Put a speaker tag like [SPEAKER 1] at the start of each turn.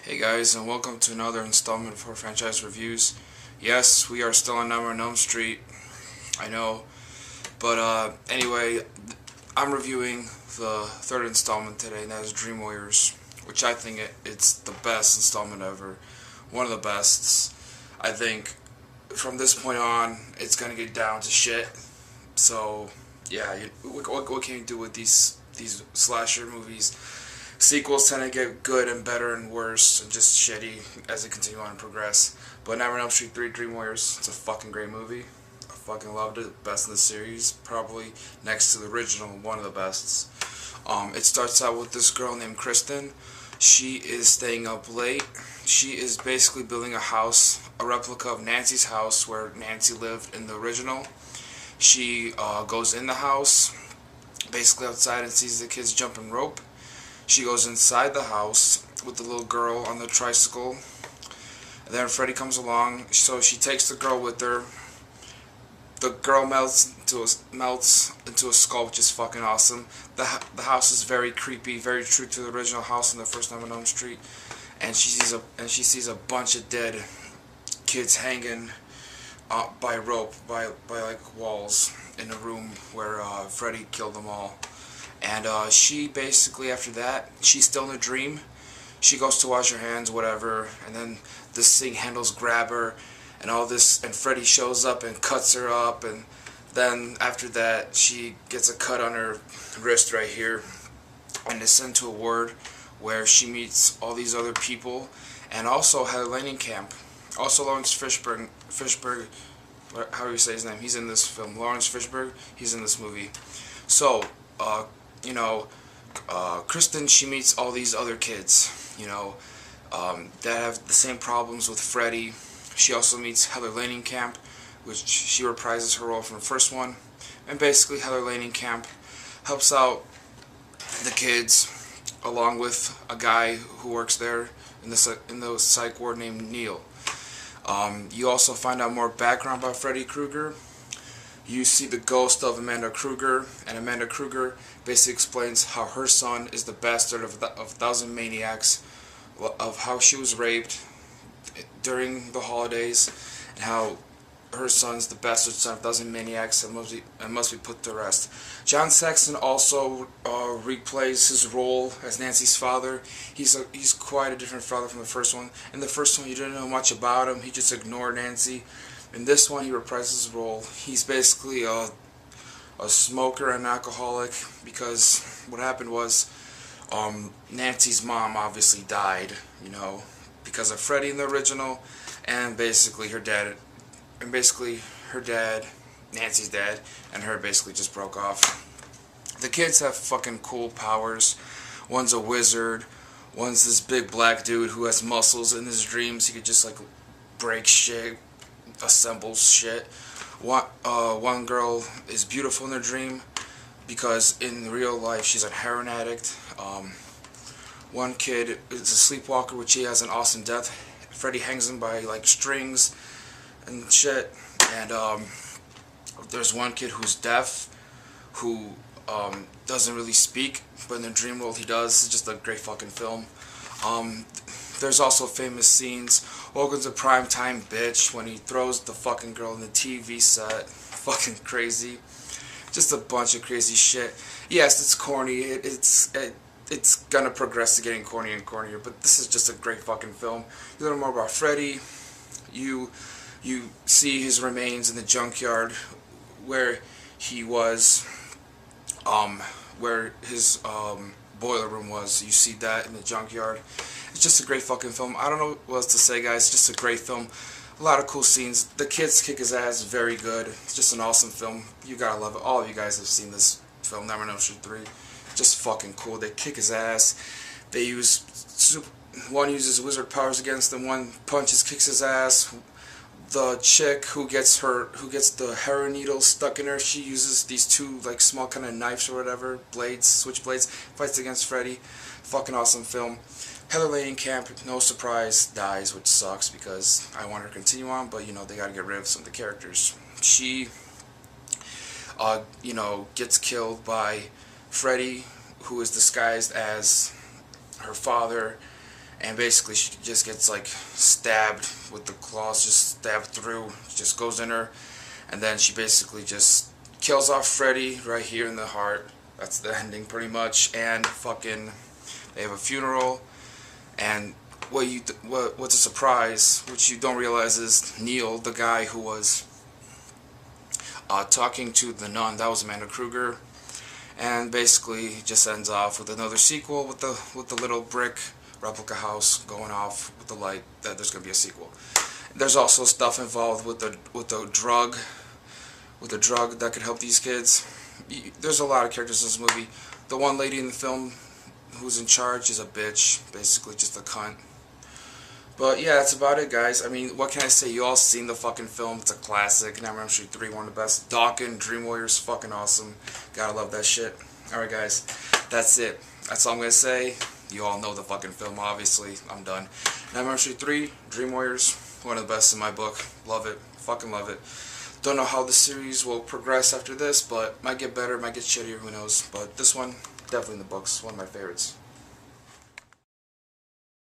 [SPEAKER 1] Hey guys, and welcome to another installment for Franchise Reviews. Yes, we are still on Nightmare on Elm Street, I know, but anyway, I'm reviewing the third installment today, and that is Dream Warriors, which I think it's the best installment ever, one of the bests. I think from this point on, it's gonna get down to shit. So yeah, what can you do with these slasher movies? Sequels tend to get good and better and worse and just shitty as they continue on and progress. But Nightmare on Elm Street 3 Dream Warriors, it's a fucking great movie. I fucking loved it. Best in the series. Probably next to the original, one of the bests. It starts out with this girl named Kristen. She is staying up late. She is basically building a house, a replica of Nancy's house where Nancy lived in the original. She goes in the house, basically outside, and sees the kids jumping rope. She goes inside the house with the little girl on the tricycle. And then Freddy comes along, so she takes the girl with her. The girl melts into a skull, which is fucking awesome. The house is very creepy, very true to the original house in the first Nightmare on Elm Street. And she sees a bunch of dead kids hanging by rope, by like walls in a room where Freddy killed them all. And she basically, after that, she's still in a dream. She goes to wash her hands, whatever, and then the sing handles grab her, and all this, and Freddy shows up and cuts her up, and then after that, she gets a cut on her wrist right here, and is sent to a ward where she meets all these other people, and also Heather Langenkamp. Also Lawrence Fishburne, how do you say his name? He's in this film. Lawrence Fishburne, he's in this movie. So, Kristen, she meets all these other kids, that have the same problems with Freddy. She also meets Heather Langenkamp, which she reprises her role from the first one. And basically, Heather Langenkamp helps out the kids, along with a guy who works there in the psych ward named Neil. You also find out more background about Freddy Krueger. You see the ghost of Amanda Krueger, and Amanda Krueger basically explains how her son is the bastard of 1,000 maniacs, of how she was raped during the holidays, and how her son's the bastard son of a dozen maniacs and must be put to rest. John Saxon also replays his role as Nancy's father. He's quite a different father from the first one. In the first one, you didn't know much about him. He just ignored Nancy. In this one, he reprises his role. He's basically a smoker and alcoholic, because what happened was Nancy's mom obviously died, you know, because of Freddy in the original, and basically her dad, Nancy's dad, and her basically just broke off. The kids have fucking cool powers. One's a wizard. One's this big black dude who has muscles. In his dreams, he could just like break shit, assemble shit. One girl is beautiful in her dream, because in real life she's a heroin addict. One kid is a sleepwalker, which he has an awesome death. Freddy hangs him by like strings and shit. And there's one kid who's deaf, who doesn't really speak, but in the dream world he does. It's just a great fucking film. There's also famous scenes. Logan's a primetime bitch when he throws the fucking girl in the TV set. Fucking crazy. Just a bunch of crazy shit. Yes, it's corny. It's gonna progress to getting cornier and cornier, but this is just a great fucking film. You learn more about Freddy. You see his remains in the junkyard where he was, where his boiler room was. You see that in the junkyard. It's just a great fucking film. I don't know what else to say, guys. It's just a great film. A lot of cool scenes. The kids kick his ass. Very good. It's just an awesome film. You gotta love it. All of you guys have seen this film, Nightmare on Elm Street 3. Just fucking cool. They kick his ass. They use one uses wizard powers against him. One punches, kicks his ass. The chick who gets the heroin needle stuck in her, she uses these two like small kind of knives or whatever, blades, switchblades, fights against Freddy. Fucking awesome film. Heather Langenkamp, no surprise, dies, which sucks because I want her to continue on, but you know they gotta get rid of some of the characters. She, you know, gets killed by Freddy, who is disguised as her father. And basically she just gets like stabbed with the claws, just stabbed through, just goes in her, and then she basically just kills off Freddy right here in the heart. That's the ending pretty much. And fucking they have a funeral, and what's a surprise, which you don't realize, is Neil, the guy who was talking to the nun, that was Amanda Kruger. And basically just ends off with another sequel with the little brick replica house going off with the light, that there's going to be a sequel. There's also stuff involved with the drug that could help these kids. There's a lot of characters in this movie. The one lady in the film who's in charge is a bitch, basically just a cunt. But yeah, that's about it, guys. I mean, what can I say? You all seen the fucking film. It's a classic. Nightmare on Elm Street 3, one of the best. Dokken, Dream Warriors, fucking awesome. Gotta love that shit. Alright, guys. That's it. That's all I'm gonna say. You all know the fucking film, obviously. I'm done. Nightmare on Elm Street 3, Dream Warriors, one of the best in my book. Love it. Fucking love it. Don't know how the series will progress after this, but might get better, might get shittier, who knows. But this one, definitely in the books. One of my favorites.